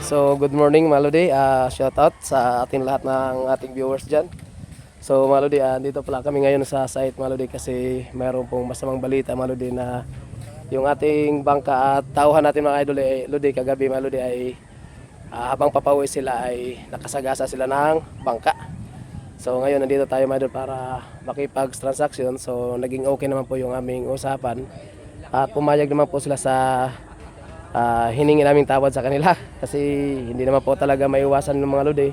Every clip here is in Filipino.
So, good morning mga Lodi. Shout out sa ating lahat ng ating viewers dyan. So, mga Lodi, dito pala kami ngayon sa site mga Lodi kasi mayroon pong masamang balita mga Lodi na yung ating bangka at tauhan natin mga idol Lodi kagabi mga Lodi ay habang papauwi sila ay nakasagasa sila ng bangka. So, ngayon nandito tayo mga idol para makipag-transaction. So, naging okay naman po yung aming usapan at pumayag naman po sila sa hiningi namin tawad sa kanila kasi hindi naman po talaga maiwasan ng mga lodi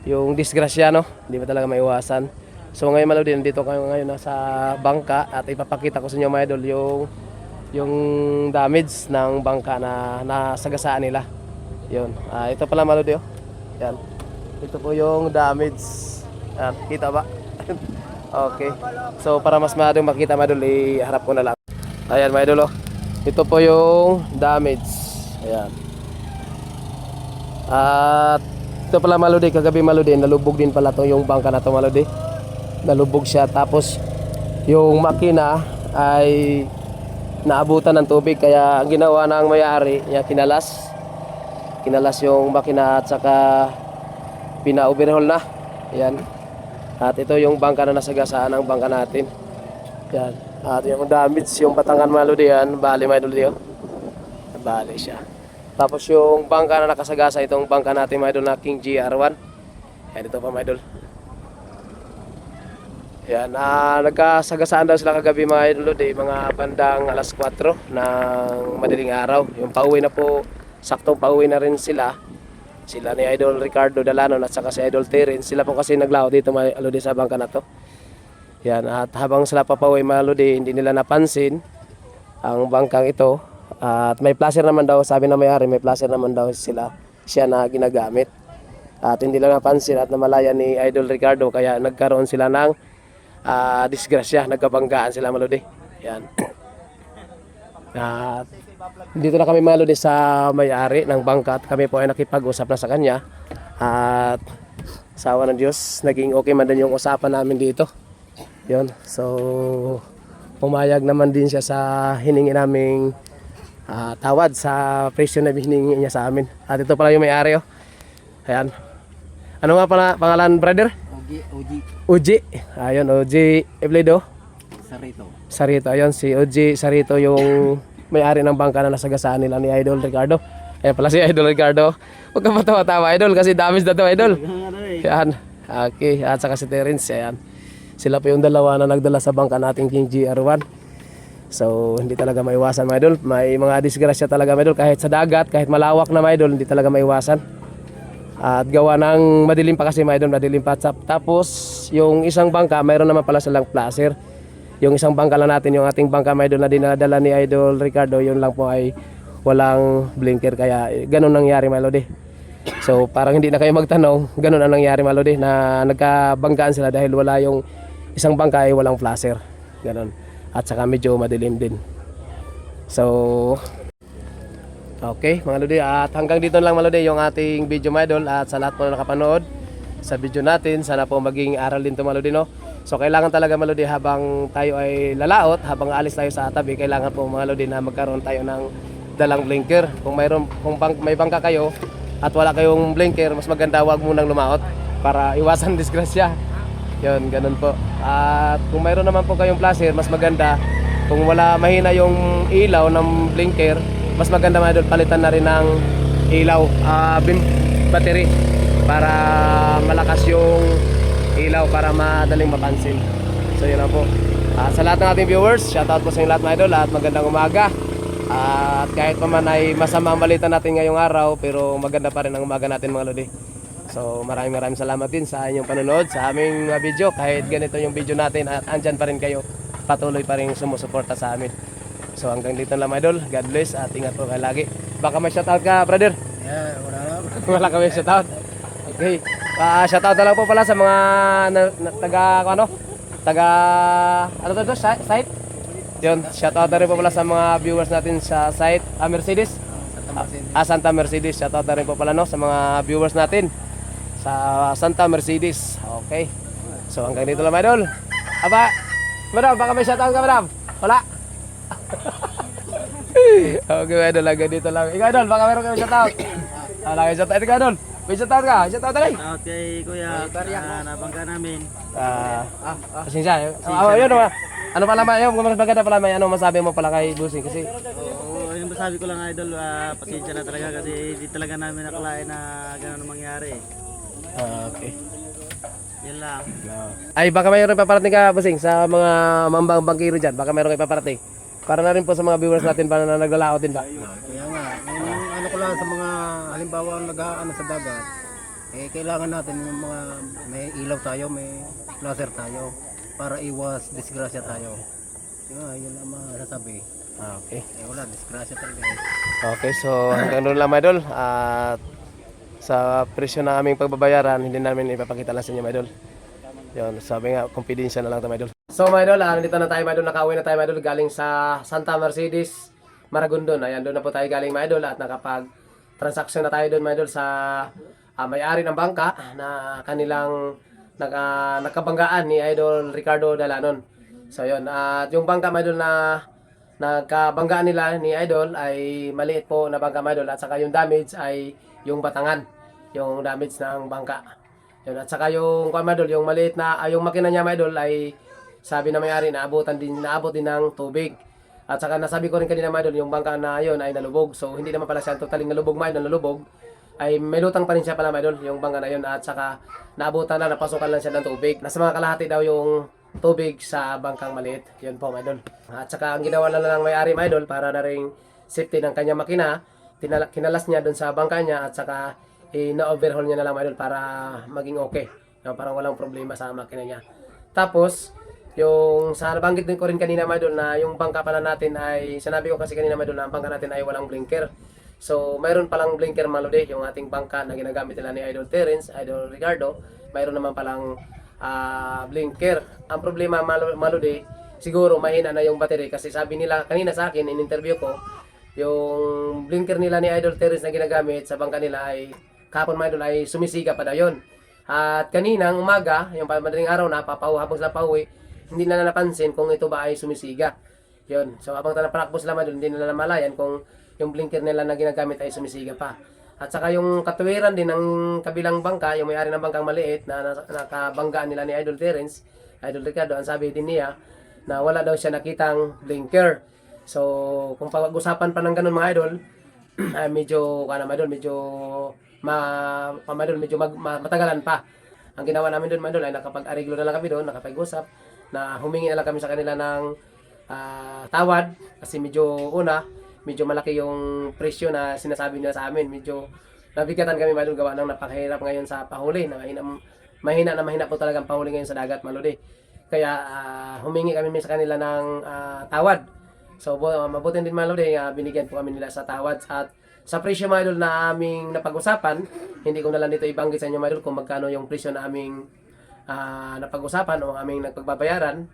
yung disgrasya, no? Hindi pa talaga maiwasan. So ngayon mga lodi, nandito kayo ngayon nasa bangka at ipapakita ko sa inyo mga idol yung damage ng bangka na nasagasaan nila. Yun. Ito pala mga lodi, oh. Yan. Ito po yung damage. Kita ba? Okay. So para mas madong makita mga idol, iharap ko na lang. Ayan mga idol, oh. Ito po yung damage. Ayan. At ito pala maludi, kagabi maludi, nalubog din pala to yung bangka na to maludi. Nalubog siya tapos yung makina ay naabutan ng tubig kaya ang ginawa ng may-ari niya kinalas yung makina at saka pina-overhaul na. Ayan. At ito yung bangka na nasagasaan ng bangka natin. Ayan. At yung damage, yung batangan maludi yan, bali mga idol dito. Bali siya. Tapos yung bangka na nakasagasa, itong bangka natin mga idol na King GR1. Yan ito pa mga idol. Yan, nagkasagasaan daw sila kagabi mga idol di mga bandang alas 4 ng madaling araw. Yung pauwi na po, saktong pauwi na rin sila. Sila ni Idol Ricardo Dalanon at saka si Idol Terence. Sila po kasi naglaho dito mga idol sa bangka na to. Yan, at habang sila papauwi mga lodi, hindi nila napansin ang bangkang ito. At may placer naman daw, sabi na may-ari, may placer naman daw siya na ginagamit. At hindi lang napansin at namalaya ni Idol Ricardo kaya nagkaroon sila ng disgrasya, nagkabanggaan sila mga lodi. Yan. At dito na kami mga lodi sa may-ari ng bangka at kami po ay nakipag-usap na sa kanya. At sa awa ng Diyos, naging okay man din yung usapan namin dito. Yun, so pumayag naman din siya sa hiningi naming tawad sa presyo na hiningi niya sa amin. At ito pala yung may-ari, oh. Ayan. Ano nga pala pangalan, brother? Uji. Ayun, Uji Ebledo Sarito. Ayun, si Uji Sarito yung may-ari ng bangka na nasagasaan nila ni Idol Ricardo. Ayan pala si Idol Ricardo. Huwag ka matawa-tawa, Idol, kasi damage na to, Idol. Ayan. Okay, at saka si Terence. Ayan. Sila po yung dalawa na nagdala sa bangka nating King GR1. So hindi talaga maiwasan mga idol. May mga disgrasya talaga mga idol. Kahit sa dagat, kahit malawak na mga idol, hindi talaga maiwasan. At gawa ng madilim pa kasi mga idol, madilim pa. Tapos yung isang bangka, mayroon naman pala silang placer. Yung isang bangka lang natin, yung ating bangka mga idol na dinadala ni Idol Ricardo, yun lang po ay walang blinker. Kaya ganun nangyari mga lodi. So parang hindi na kayo magtanong, ganun ang nangyari mga lodi, na nagkabanggaan sila dahil wala yung isang bangka ay walang flasher. Ganon. At saka medyo madilim din. So okay mga lodi, at hanggang dito lang mga lodi yung ating video mga idol. At sa lahat po na nakapanood sa video natin, sana po maging aral din to mga lodi, no? So kailangan talaga mga lodi habang tayo ay lalaot, habang alis tayo sa tabi, kailangan po mga lodi na magkaroon tayo ng dalang blinker. Kung may bangka kayo at wala kayong blinker, mas maganda wag munang lumaot para iwasan disgrasya. Yun, ganun po. At kung mayroon naman po kayong placer, mas maganda. Kung wala, mahina yung ilaw ng blinker, mas maganda mga idol, palitan na rin ng ilaw, battery, para malakas yung ilaw, para madaling mapansin. So yun lang po. Sa lahat ng ating viewers, shoutout po sa inyo lahat mga idol at magandang umaga. At kahit pa man ay masama ang balita natin ngayong araw, pero maganda pa rin ang umaga natin mga lodi. So maraming salamat din sa inyong panonood sa aming video. Kahit ganito yung video natin at andyan pa rin kayo, patuloy pa rin sumusuporta sa amin. So hanggang dito lang mga idol. God bless at ingat po kayo lagi. Baka may shoutout ka, brother? Yeah, Wala ka may shoutout? Okay. Shoutout na lang po pala sa mga ano to, site? Yun, shoutout na rin po pala sa mga viewers natin sa site Mercedes. Santa Mercedes. Shoutout na rin po pala, no, sa mga viewers natin sa Santa Mercedes. Okay. So hanggang dito lang mga idol. Aba, madam, baka may shoutout ka, madam? Wala? Okay mga idol, hanggang dito lang. Ikaw idol, baka meron kayo shoutout? Lagi shout out ka doon. May shout out ka. Shout out tayo. Out kay Kuya, nabangga namin. Pasensya. Yun ano pala ba? Yung mas maganda pala may ano masabi mo pala kay Busing kasi Oo, yung masabi ko lang idol, pasensya na talaga kasi hindi talaga namin nakalain na gano'n mangyari. okay. Yan lang. Ay baka mayroon paparating ka Busing sa mga mambang bangkiro diyan. Baka mayroon kayo paparating. Para na rin po sa mga viewers natin para na naglalao din ba? Kaya nga, yung ano ko lang sa mga halimbawa nag-aano sa dagat, kailangan natin yung mga may ilaw tayo, may laser tayo para iwas disgrasya tayo. Yun ang masasabi. Okay. Wala, disgrasya talaga. Okay, so hanggang doon lang mga idol. At sa presyo na aming pagbabayaran, hindi namin ipapakita lang sa inyo mga idol. Yun, sabi nga, confidential na lang ito mga idol. So mga idol, nandito na tayo mga idol, nakauwi na tayo mga idol galing sa Santa Mercedes, Maragondon. Ayan, doon na po tayo galing mga idol at nakapag-transaction na tayo doon mga idol sa may-ari ng bangka na kanilang nakabanggaan ni Idol Ricardo Dalanon. So yun, at yung bangka mga idol na nagkabanggaan nila ni Idol ay maliit po na bangka mga idol at saka yung damage ay yung batangan, yung damage ng bangka. Yun, at saka yung mga idol, yung maliit na yung makina niya mga idol ay sabi na may-ari naabot din ng tubig. At saka nasabi ko rin kanina mga idol, yung bangka na yun ay nalubog. So hindi naman pala siya totaling nalubog mga idol, nalubog. Ay may lutang pa rin siya pala mga idol, yung bangka na yun. At saka naabutan na, napasukan lang siya ng tubig. Nasa mga kalahati daw yung tubig sa bangkang maliit. Yun po mga idol. At saka ang ginawa na lang ng may-ari mga idol para na ring safety ng kanyang makina, kinalas niya doon sa bangka niya at saka na-overhaul niya na lang mga idol para maging okay. Parang walang problema sa makina niya. Tapos, yung sa nabanggit din ko rin kanina mga idol na yung bangka pala natin ay, sinabi ko kasi kanina mga idol na ang bangka natin ay walang blinker. So, mayroon palang blinker malode yung ating bangka na ginagamit nila ni Idol Terence, Idol Ricardo. Mayroon naman palang blinker. Ang problema malode, siguro mahina na yung battery kasi sabi nila kanina sa akin in interview ko, yung blinker nila ni Idol Terence na ginagamit sa bangka nila ay kahapon mga idol ay sumisiga pa daw yun. At kaninang umaga, yung madaling araw na habang sila pauwi, hindi na napansin kung ito ba ay sumisiga. Yun. So habang napalakbo sila mga idol, hindi na namalayan kung yung blinker nila na ginagamit ay sumisiga pa. At saka yung katuwiran din ng kabilang bangka, yung may-ari ng bangkang maliit na nakabanggaan nila ni Idol Terence, Idol Ricardo, ang sabi din niya na wala daw siya nakitang blinker. So kung pag-usapan pa ng ganun mga idol, medyo matagalan pa. Ang ginawa namin doon mga idol ay nakapag-ariglo na lang kami doon, nakapag-usap na humingi na lang kami sa kanila ng tawad kasi medyo malaki yung presyo na sinasabi nila sa amin. Medyo nabigatan kami mga idol gawa ng napakahirap ngayon sa pahuli. Mahina po talagang pahuli ngayon sa dagat maludi. Kaya humingi kami sa kanila ng tawad. So mabuti din maludi, binigyan po kami nila sa tawad at sa presyo mga idol na aming napag-usapan, hindi ko na lang dito ibanggit sa inyo mga idol kung magkano yung presyo na aming napag-usapan o aming nagpagbabayaran.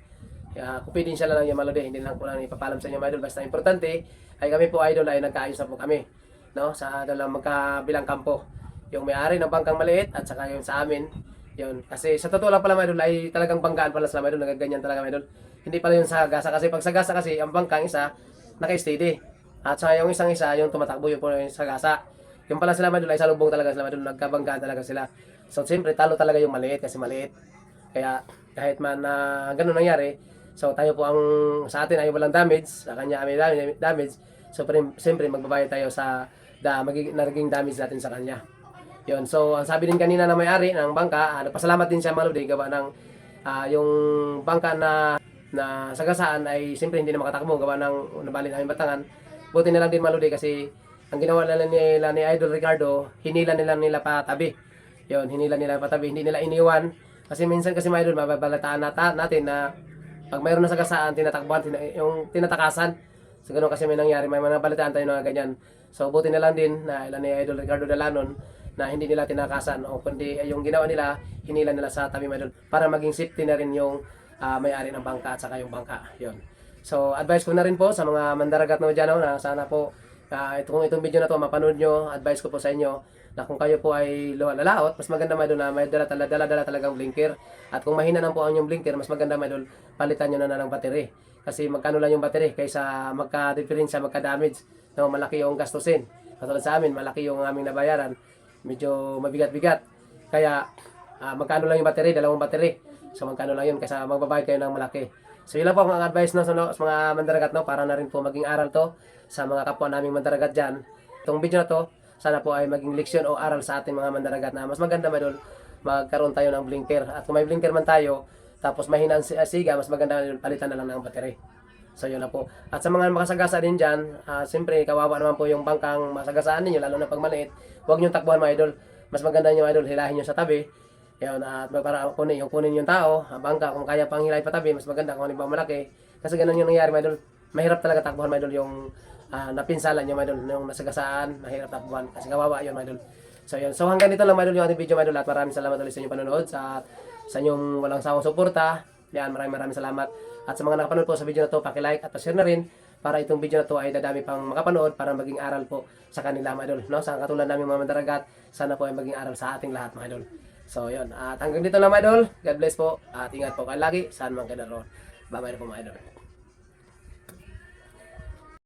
Confidential lang yung malode, hindi lang po lang ipapalam sa inyo mga idol. Basta importante ay kami po idol ay nagkaayos na po kami, no? Sa dalang magkabilang kampo. Yung may-ari ng bangkang maliit at saka yung sa amin. Yun. Kasi sa totoo lang pala mga idol ay talagang banggaan pala sila mga idol, nagaganyan talaga mga idol. Hindi pala yung sa gasa kasi pag sa gasa kasi ang bangkang isa naka-steady. At saka yung isang isa, yung tumatakbo yung po yung sagasa. Yung pala sila madul ay salubong talaga sila madul, nagkabanggaan talaga sila. So siyempre talo talaga yung maliit kasi maliit. Kaya kahit man na ganun nangyari, so tayo po ang sa atin ay walang damage, sa kanya may damage. So siyempre magbabayad tayo sa naging damage natin sa kanya. Yun. So ang sabi din kanina na may-ari ng bangka, nagpasalamat din siya maludi gawa ng yung bangka na sagasaan ay siyempre hindi na makatakbo gawa ng nabali namin batangan. Buti na lang din maludi kasi ang ginawa nila ni Idol Ricardo, hinila nila patabi. Yun, hinila nila patabi, hindi nila iniwan. Kasi minsan kasi mga idol, mababalataan natin na pag mayroon na sagasaan, tinatakbuhan, yung tinatakasan. So ganoon kasi may nangyari, may mga balitaan tayo na ganyan. So buti na lang din na ilan ni Idol Ricardo Dalanon na hindi nila tinakasan o kundi yung ginawa nila, hinila nila sa tabi mga idol para maging safety na rin yung may-ari ng bangka at saka yung bangka. Yun. So, advice ko na rin po sa mga mandaragat na dyan na sana po itong video na to mapanood nyo. Advice ko po sa inyo na kung kayo po ay lalaot, mas maganda mga idol na may dala talagang blinker. At kung mahina lang po ang yung blinker, mas maganda mga idol, palitan nyo na ng battery. Kasi magkano lang yung battery kaysa magka-difference, magka-damage. No, malaki yung gastusin. Katulad sa amin, malaki yung aming nabayaran. Medyo mabigat-bigat. Kaya, magkano lang yung battery? 2 battery. So, magkano lang yun? Kasi magbabayad kayo ng malaki. So, yun lang po ang advice no, sa mga mandaragat, no, para na rin po maging aral to sa mga kapwa naming mandaragat dyan. Itong video na to, sana po ay maging leksyon o aral sa ating mga mandaragat na mas maganda Idol, magkaroon tayo ng blinker. At kung may blinker man tayo, tapos mahina ang siga, mas maganda palitan na lang ng battery. So yun na po. At sa mga makasagasa din dyan, siyempre kawawa naman po yung bangkang masagasaan ninyo, lalo na pag maliit. Huwag nyo takbuhan mga idol. Mas maganda nyo idol, hilahin nyo sa tabi. Yun, at para kunin yung tao, bangka, kung kaya pang hilay pa tabi, mas maganda kung ano ba malaki. Kasi ganun yung nangyari mga idol. Mahirap talaga takbuhan mga idol yung napinsalan nyo mga idol, yung nasagasaan, mahirap takbuhan. Kasi kawawa yun mga idol. So yun. So hanggang dito lang mga idol yung ating video mga idol. At maraming salamat ulit sa inyong panonood. Sa inyong walang sawang suporta. Yan, maraming salamat. At sa mga nakapanood po sa video na to, paki-like at pa-share na rin para itong video na to ay dadami pang makapanood para maging aral po sa kanila mga idol. No? Sa katulad namin mga mandaragat, sana po ay maging aral sa ating lahat mga idol. So yun, at hanggang dito lang mga idol. God bless po at ingat po kayo lagi. Saan man kayo naroon. Bye-bye na po mga idol.